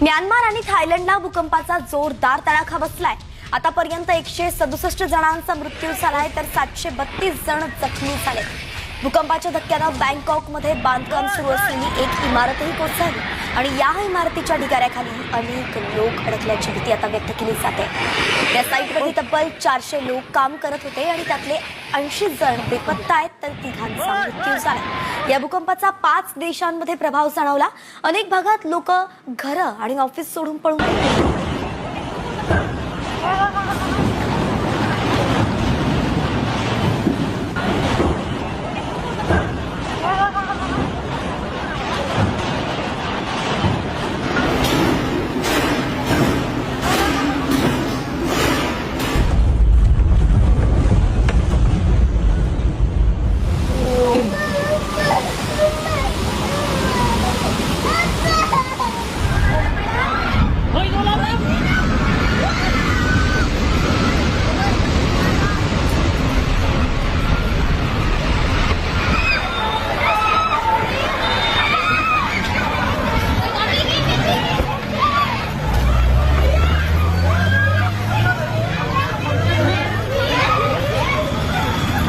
Myanmar आणि थायलंडला भूकंपाचा जोरदार तडाखा बसलाय। आतापर्यंत 167 जणांचा मृत्यू झालाय तर 732 जण जखमी झाले। भूकंपाच्या धक्क्यानं बँकॉकमध्ये बांधकाम सुरू असलेली एक इमारतही कोसळली आणि या इमारतीच्या ढिगाऱ्याखाली अनेक लोक अडकल्याची भीती आता व्यक्त केली जाते। या साईटवरती तब्बल 400 लोक काम करत होते आणि त्यातले 80 जण बेपत्ता आहेत तर 3 मृत्यू झाला। या भूकंपाचा 5 देशांमध्ये प्रभाव जाणवला। अनेक भागात लोक घरं आणि ऑफिस सोडून पळून गेले।